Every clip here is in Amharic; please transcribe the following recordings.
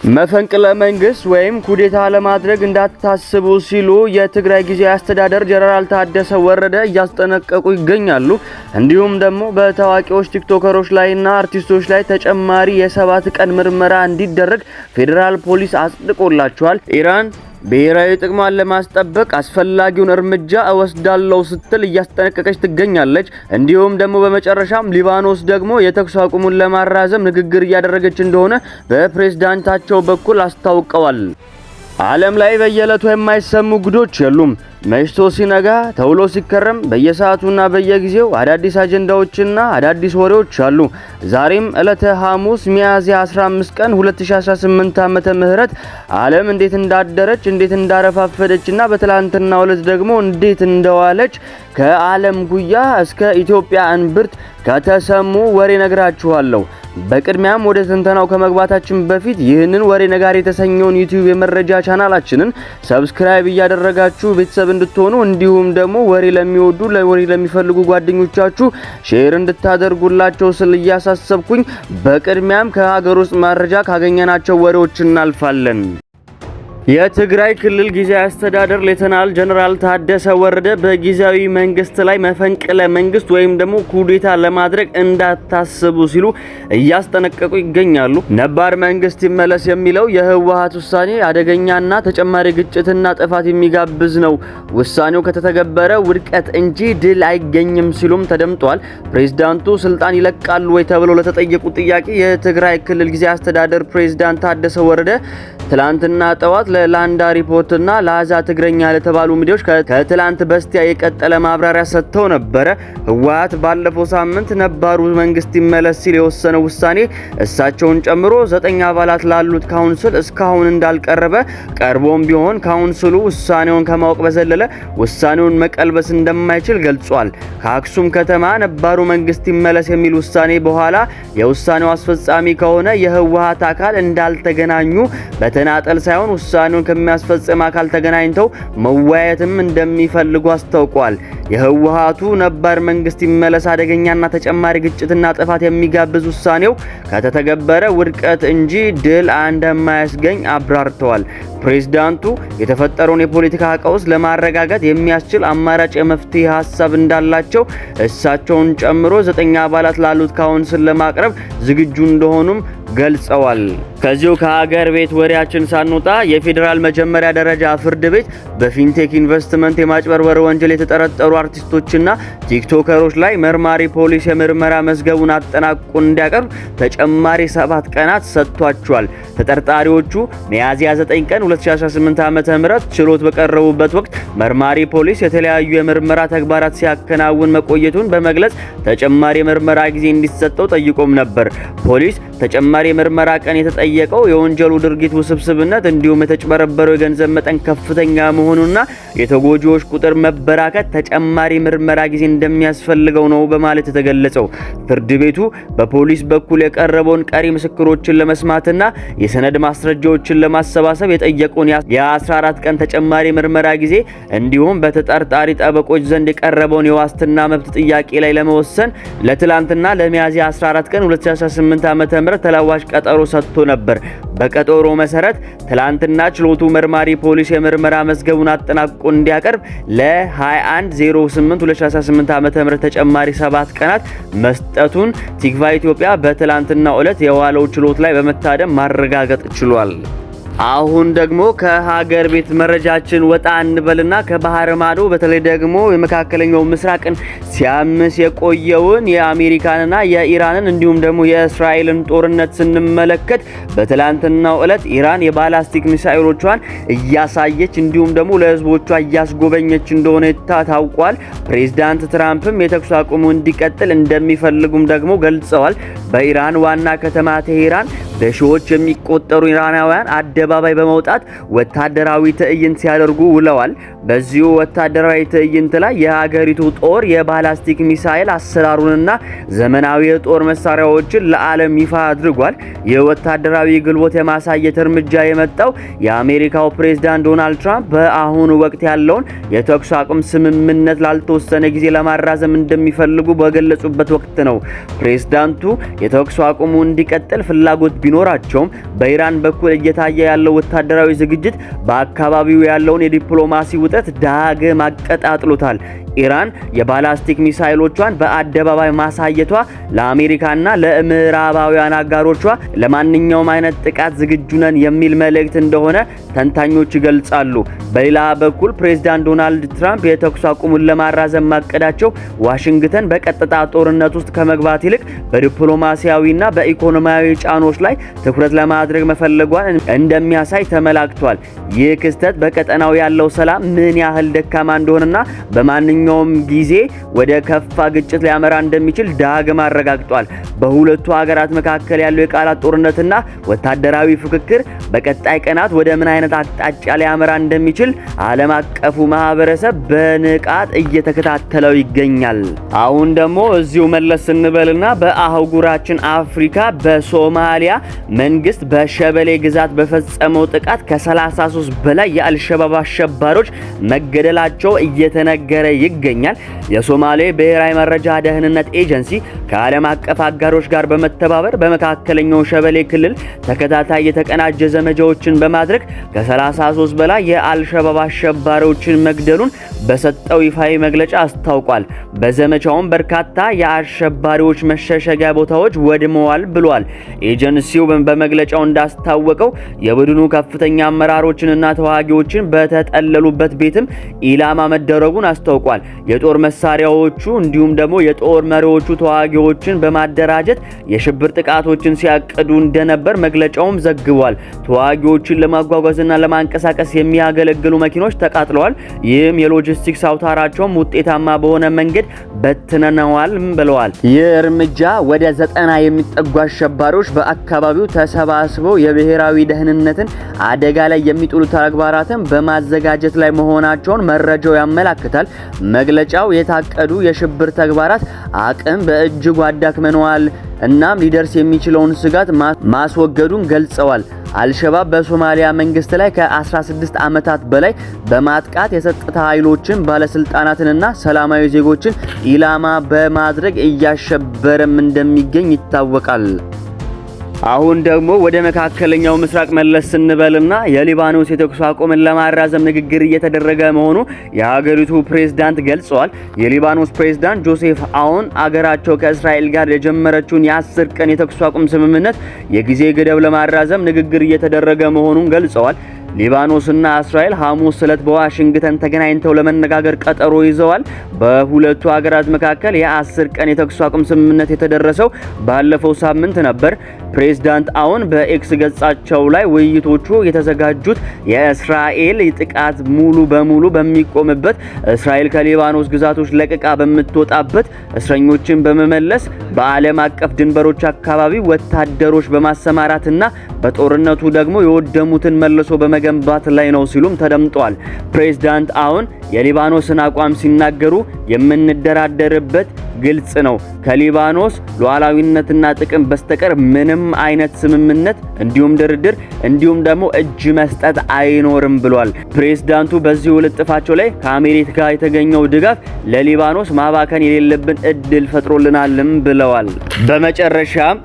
መፈንቅለ መንግስት ወይም ኩዴታ ለማድረግ እንዳታስቡ ሲሉ የትግራይ ጊዜያዊ አስተዳደር ጀነራል ታደሰ ወረደ እያስጠነቀቁ ይገኛሉ። እንዲሁም ደግሞ በታዋቂዎች ቲክቶከሮች ላይና አርቲስቶች ላይ ተጨማሪ የ7 ቀን ምርመራ እንዲደረግ ፌዴራል ፖሊስ አጽድቆላቸዋል። ኢራን ብሔራዊ ጥቅሟን ለማስጠበቅ አስፈላጊውን እርምጃ እወስዳለሁ ስትል እያስጠነቀቀች ትገኛለች። እንዲሁም ደግሞ በመጨረሻም ሊባኖስ ደግሞ የተኩስ አቁሙን ለማራዘም ንግግር እያደረገች እንደሆነ በፕሬዝዳንታቸው በኩል አስታውቀዋል። ዓለም ላይ በየዕለቱ የማይሰሙ ጉዶች የሉም። መሽቶ ሲነጋ ተውሎ ሲከረም በየሰዓቱና በየጊዜው አዳዲስ አጀንዳዎችና አዳዲስ ወሬዎች አሉ። ዛሬም ዕለተ ሐሙስ ሚያዝያ 15 ቀን 2018 ዓመተ ምህረት ዓለም እንዴት እንዳደረች እንዴት እንዳረፋፈደችና በትላንትናው ዕለት ደግሞ እንዴት እንደዋለች ከዓለም ጉያ እስከ ኢትዮጵያ እንብርት ከተሰሙ ወሬ ነግራችኋለሁ። በቅድሚያም ወደ ትንተናው ከመግባታችን በፊት ይህንን ወሬ ነጋሪ የተሰኘውን ዩቲዩብ የመረጃ ቻናላችንን ሰብስክራይብ እያደረጋችሁ ቤተሰብ እንድትሆኑ እንዲሁም ደግሞ ወሬ ለሚወዱ ለወሬ ለሚፈልጉ ጓደኞቻችሁ ሼር እንድታደርጉላቸው ስል እያሳሰብኩኝ በቅድሚያም ከሀገር ውስጥ መረጃ ካገኘናቸው ወሬዎች እናልፋለን። የትግራይ ክልል ጊዜያዊ አስተዳደር ሌተናል ጀነራል ታደሰ ወረደ በጊዜያዊ መንግስት ላይ መፈንቅለ መንግስት ወይም ደግሞ ኩዴታ ለማድረግ እንዳታስቡ ሲሉ እያስጠነቀቁ ይገኛሉ። ነባር መንግስት ይመለስ የሚለው የህወሓት ውሳኔ አደገኛና ተጨማሪ ግጭትና ጥፋት የሚጋብዝ ነው። ውሳኔው ከተተገበረ ውድቀት እንጂ ድል አይገኝም ሲሉም ተደምጧል። ፕሬዝዳንቱ ስልጣን ይለቃሉ ወይ ተብለው ለተጠየቁት ጥያቄ የትግራይ ክልል ጊዜያዊ አስተዳደር ፕሬዝዳንት ታደሰ ወረደ ትላንትና ጠዋት ለላንዳ ሪፖርት እና ለአዛ ትግረኛ ለተባሉ ሚዲያዎች ከትላንት በስቲያ የቀጠለ ማብራሪያ ሰጥተው ነበረ። ህወሓት ባለፈው ሳምንት ነባሩ መንግስት ይመለስ ሲል የወሰነው ውሳኔ እሳቸውን ጨምሮ 9 አባላት ላሉት ካውንስል እስካሁን እንዳልቀረበ ቀርቦም ቢሆን ካውንስሉ ውሳኔውን ከማወቅ በዘለለ ውሳኔውን መቀልበስ እንደማይችል ገልጿል። ከአክሱም ከተማ ነባሩ መንግስት ይመለስ የሚል ውሳኔ በኋላ የውሳኔው አስፈጻሚ ከሆነ የህወሓት አካል እንዳልተገናኙ በተናጠል ሳይሆን ውሳኔውን ከሚያስፈጽም አካል ተገናኝተው መወያየትም እንደሚፈልጉ አስታውቋል። የህወሓቱ ነባር መንግስት ይመለስ አደገኛና ተጨማሪ ግጭትና ጥፋት የሚጋብዝ ውሳኔው ከተተገበረ ውድቀት እንጂ ድል እንደማያስገኝ አብራርተዋል። ፕሬዝዳንቱ የተፈጠረውን የፖለቲካ ቀውስ ለማረጋጋት የሚያስችል አማራጭ የመፍትሄ ሐሳብ እንዳላቸው እሳቸውን ጨምሮ 9 አባላት ላሉት ካውንስል ለማቅረብ ዝግጁ እንደሆኑም ገልጸዋል። ከዚሁ ከሀገር ቤት ወሬያችን ሳንወጣ የፌዴራል መጀመሪያ ደረጃ ፍርድ ቤት በፊንቴክ ኢንቨስትመንት የማጭበርበር ወንጀል የተጠረጠሩ አርቲስቶችና ቲክቶከሮች ላይ መርማሪ ፖሊስ የምርመራ መዝገቡን አጠናቅቆ እንዲያቀርብ ተጨማሪ 7 ቀናት ሰጥቷቸዋል። ተጠርጣሪዎቹ ሚያዝያ 9 ቀን 2018 ዓ.ም ችሎት በቀረቡበት ወቅት መርማሪ ፖሊስ የተለያዩ የምርመራ ተግባራት ሲያከናውን መቆየቱን በመግለጽ ተጨማሪ የምርመራ ጊዜ እንዲሰጠው ጠይቆም ነበር። ፖሊስ ተጨማሪ የምርመራ ቀን የተጠየቀው የወንጀሉ ድርጊት ውስብስብነት እንዲሁም የተጭበረበረው የገንዘብ መጠን ከፍተኛ መሆኑና የተጎጂዎች ቁጥር መበራከት ተጨማሪ ምርመራ ጊዜ እንደሚያስፈልገው ነው በማለት የተገለጸው። ፍርድ ቤቱ በፖሊስ በኩል የቀረበውን ቀሪ ምስክሮችን ለመስማትና የሰነድ ማስረጃዎችን ለማሰባሰብ የጠየቀውን የ14 ቀን ተጨማሪ ምርመራ ጊዜ እንዲሁም በተጠርጣሪ ጠበቆች ዘንድ የቀረበውን የዋስትና መብት ጥያቄ ላይ ለመወሰን ለትላንትና ለሚያዝያ 14 ቀን 2018 ዓ.ም ተለዋጭ ቀጠሮ ሰጥቶ ነበር። በቀጠሮ መሰረት ትላንትና ችሎቱ መርማሪ ፖሊስ የምርመራ መዝገቡን አጠናቅቆ እንዲያቀርብ ለ21/08/2018 ዓ.ም ተጨማሪ 7 ቀናት መስጠቱን ቲክቫ ኢትዮጵያ በትላንትናው ዕለት የዋለው ችሎት ላይ በመታደም ማረጋገጥ ችሏል። አሁን ደግሞ ከሀገር ቤት መረጃችን ወጣ እንበልና ከባህር ማዶ በተለይ ደግሞ የመካከለኛው ምስራቅን ሲያምስ የቆየውን የአሜሪካንና የኢራንን እንዲሁም ደግሞ የእስራኤልን ጦርነት ስንመለከት በትላንትናው ዕለት ኢራን የባላስቲክ ሚሳኤሎቿን እያሳየች እንዲሁም ደግሞ ለህዝቦቿ እያስጎበኘች እንደሆነ ታውቋል። ፕሬዝዳንት ትራምፕም የተኩስ አቁሙ እንዲቀጥል እንደሚፈልጉም ደግሞ ገልጸዋል። በኢራን ዋና ከተማ ቴሄራን በሺዎች የሚቆጠሩ ኢራናውያን አደባባይ በመውጣት ወታደራዊ ትዕይንት ሲያደርጉ ውለዋል። በዚሁ ወታደራዊ ትዕይንት ላይ የሀገሪቱ ጦር የባላስቲክ ሚሳኤል አሰራሩንና ዘመናዊ የጦር መሳሪያዎችን ለዓለም ይፋ አድርጓል። የወታደራዊ ግልቦት የማሳየት እርምጃ የመጣው የአሜሪካው ፕሬዝዳንት ዶናልድ ትራምፕ በአሁኑ ወቅት ያለውን የተኩስ አቁም ስምምነት ላልተወሰነ ጊዜ ለማራዘም እንደሚፈልጉ በገለጹበት ወቅት ነው። ፕሬዝዳንቱ የተኩስ አቁሙ እንዲቀጥል ፍላጎት ቢኖራቸውም በኢራን በኩል እየታየ ያለው ወታደራዊ ዝግጅት በአካባቢው ያለውን የዲፕሎማሲ ውጥረት ዳግም አቀጣጥሎታል። ኢራን የባላስቲክ ሚሳኤሎቿን በአደባባይ ማሳየቷ ለአሜሪካና ለምዕራባውያን አጋሮቿ ለማንኛውም አይነት ጥቃት ዝግጁ ነን የሚል መልእክት እንደሆነ ተንታኞች ይገልጻሉ። በሌላ በኩል ፕሬዝዳንት ዶናልድ ትራምፕ የተኩስ አቁሙን ለማራዘም ማቀዳቸው ዋሽንግተን በቀጥታ ጦርነት ውስጥ ከመግባት ይልቅ በዲፕሎማሲያዊና በኢኮኖሚያዊ ጫኖች ላይ ትኩረት ለማድረግ መፈለጓን እንደሚያሳይ ተመላክቷል። ይህ ክስተት በቀጠናው ያለው ሰላም ምን ያህል ደካማ እንደሆነና በማንኛውም ጊዜ ወደ ከፋ ግጭት ሊያመራ እንደሚችል ዳግም አረጋግጧል። በሁለቱ ሀገራት መካከል ያለው የቃላት ጦርነትና ወታደራዊ ፍክክር በቀጣይ ቀናት ወደ ምን አይነት አቅጣጫ ሊያመራ እንደሚችል ዓለም አቀፉ ማህበረሰብ በንቃት እየተከታተለው ይገኛል። አሁን ደግሞ እዚሁ መለስ እንበልና በአህጉራችን አፍሪካ በሶማሊያ መንግስት በሸበሌ ግዛት በፈጸመው ጥቃት ከ33 በላይ የአልሸባብ አሸባሪዎች መገደላቸው እየተነገረ ይገኛል። የሶማሌ ብሔራዊ መረጃ ደህንነት ኤጀንሲ ከዓለም አቀፍ አጋሮች ጋር በመተባበር በመካከለኛው ሸበሌ ክልል ተከታታይ የተቀናጀ ዘመቻዎችን በማድረግ ከ33 በላይ የአልሸባብ አሸባሪዎችን መግደሉን በሰጠው ይፋዊ መግለጫ አስታውቋል። በዘመቻውም በርካታ የአሸባሪዎች መሸሸጊያ ቦታዎች ወድመዋል ብሏል። ኤጀንሲው በመግለጫው እንዳስታወቀው የቡድኑ ከፍተኛ አመራሮችንና ተዋጊዎችን በተጠለሉበት ቤትም ኢላማ መደረጉን አስታውቋል። የጦር መሳሪያዎቹ እንዲሁም ደግሞ የጦር መሪዎቹ ተዋጊዎችን በማደራጀት የሽብር ጥቃቶችን ሲያቅዱ እንደነበር መግለጫውም ዘግቧል። ተዋጊዎችን ለማጓጓዝና ለማንቀሳቀስ የሚያገለግሉ መኪኖች ተቃጥለዋል። ይህም የሎጂስቲክስ አውታራቸውም ውጤታማ በሆነ መንገድ በትነዋል ብለዋል። ይህ እርምጃ ወደ 90 የሚጠጉ አሸባሪዎች በአካባቢው ተሰባስበው የብሔራዊ ደህንነትን አደጋ ላይ የሚጥሉ ተግባራትን በማዘጋጀት ላይ መሆናቸውን መረጃው ያመለክታል። መግለጫው የታቀዱ የሽብር ተግባራት አቅም በእጅጉ አዳክመዋል እናም ሊደርስ የሚችለውን ስጋት ማስወገዱን ገልጸዋል። አልሸባብ በሶማሊያ መንግስት ላይ ከ16 ዓመታት በላይ በማጥቃት የጸጥታ ኃይሎችን ባለስልጣናትንና ሰላማዊ ዜጎችን ኢላማ በማድረግ እያሸበረም እንደሚገኝ ይታወቃል። አሁን ደግሞ ወደ መካከለኛው ምስራቅ መለስ ስንበልና የሊባኖስ የተኩስ አቁምን ለማራዘም ንግግር እየተደረገ መሆኑ የሀገሪቱ ፕሬዝዳንት ገልጸዋል። የሊባኖስ ፕሬዝዳንት ጆሴፍ አውን አገራቸው ከእስራኤል ጋር የጀመረችውን የ10 ቀን የተኩስ አቁም ስምምነት የጊዜ ገደብ ለማራዘም ንግግር እየተደረገ መሆኑን ገልጸዋል። ሊባኖስና እስራኤል ሐሙስ ዕለት በዋሽንግተን ተገናኝተው ለመነጋገር ቀጠሮ ይዘዋል። በሁለቱ ሀገራት መካከል የ10 ቀን የተኩስ አቁም ስምምነት የተደረሰው ባለፈው ሳምንት ነበር። ፕሬዝዳንት አውን በኤክስ ገጻቸው ላይ ውይይቶቹ የተዘጋጁት የእስራኤል ጥቃት ሙሉ በሙሉ በሚቆምበት፣ እስራኤል ከሊባኖስ ግዛቶች ለቅቃ በምትወጣበት፣ እስረኞችን በመመለስ በዓለም አቀፍ ድንበሮች አካባቢ ወታደሮች በማሰማራትና በጦርነቱ ደግሞ የወደሙትን መልሶ በመገንባት ላይ ነው ሲሉም ተደምጧል። ፕሬዝዳንት አውን የሊባኖስን አቋም ሲናገሩ የምንደራደርበት ግልጽ ነው፣ ከሊባኖስ ሉዓላዊነትና ጥቅም በስተቀር ምንም አይነት ስምምነት እንዲሁም ድርድር እንዲሁም ደግሞ እጅ መስጠት አይኖርም ብሏል። ፕሬዝዳንቱ በዚሁ ልጥፋቸው ላይ ከአሜሪካ የተገኘው ድጋፍ ለሊባኖስ ማባከን የሌለብን እድል ፈጥሮልናልም ብለዋል። በመጨረሻም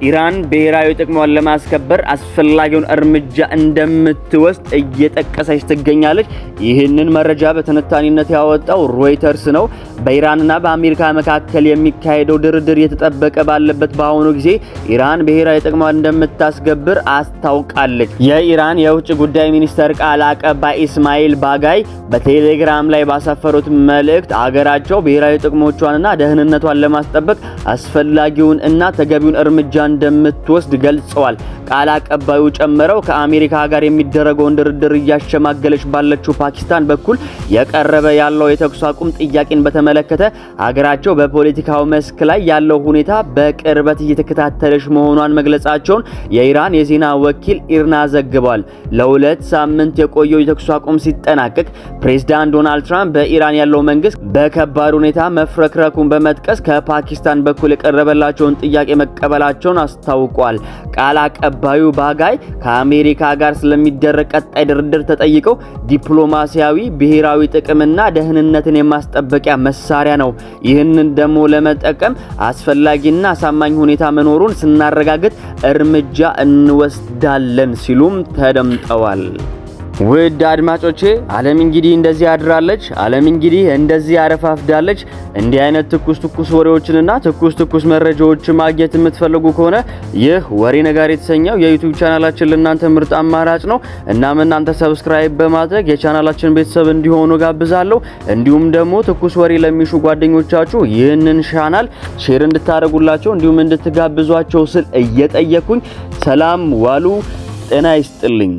ኢራን ብሔራዊ ጥቅሟን ለማስከበር አስፈላጊውን እርምጃ እንደምትወስድ እየጠቀሰች ትገኛለች። ይህንን መረጃ በትንታኔነት ያወጣው ሮይተርስ ነው። በኢራንና በአሜሪካ መካከል የሚካሄደው ድርድር የተጠበቀ ባለበት በአሁኑ ጊዜ ኢራን ብሔራዊ ጥቅሟን እንደምታስከብር አስታውቃለች። የኢራን የውጭ ጉዳይ ሚኒስተር ቃል አቀባይ ኢስማኤል ባጋይ በቴሌግራም ላይ ባሰፈሩት መልእክት አገራቸው ብሔራዊ ጥቅሞቿንና ደህንነቷን ለማስጠበቅ አስፈላጊውን እና ተገቢውን እርምጃ እንደምትወስድ ገልጸዋል። ቃል አቀባዩ ጨምረው ከአሜሪካ ጋር የሚደረገውን ድርድር እያሸማገለች ባለችው ፓኪስታን በኩል የቀረበ ያለው የተኩስ አቁም ጥያቄን በተመለከተ ሀገራቸው በፖለቲካው መስክ ላይ ያለው ሁኔታ በቅርበት እየተከታተለች መሆኗን መግለጻቸውን የኢራን የዜና ወኪል ኢርና ዘግቧል። ለ2 ሳምንት የቆየው የተኩስ አቁም ሲጠናቀቅ ፕሬዝዳንት ዶናልድ ትራምፕ በኢራን ያለው መንግስት በከባድ ሁኔታ መፍረክረኩን በመጥቀስ ከፓኪስታን በኩል የቀረበላቸውን ጥያቄ መቀበላቸውን አስታውቋል። ቃል አቀባዩ ባጋይ ከአሜሪካ ጋር ስለሚደረግ ቀጣይ ድርድር ተጠይቀው ዲፕሎማሲያዊ ብሔራዊ ጥቅምና ደህንነትን የማስጠበቂያ መሳሪያ ነው። ይህንን ደግሞ ለመጠቀም አስፈላጊና አሳማኝ ሁኔታ መኖሩን ስናረጋግጥ እርምጃ እንወስዳለን ሲሉም ተደምጠዋል። ውድ አድማጮቼ ዓለም እንግዲህ እንደዚህ አድራለች። ዓለም እንግዲህ እንደዚህ አረፋፍዳለች። እንዲህ አይነት ትኩስ ወሬዎችንና ትኩስ መረጃዎችን ማግኘት የምትፈልጉ ከሆነ ይህ ወሬ ነጋሪ የተሰኘው የዩቲዩብ ቻናላችን ለእናንተ ምርጥ አማራጭ ነው። እናም እናንተ ሰብስክራይብ በማድረግ የቻናላችን ቤተሰብ እንዲሆኑ ጋብዛለሁ። እንዲሁም ደግሞ ትኩስ ወሬ ለሚሹ ጓደኞቻችሁ ይህንን ቻናል ሼር እንድታደርጉላቸው እንዲሁም እንድትጋብዟቸው ስል እየጠየኩኝ ሰላም ዋሉ። ጤና ይስጥልኝ።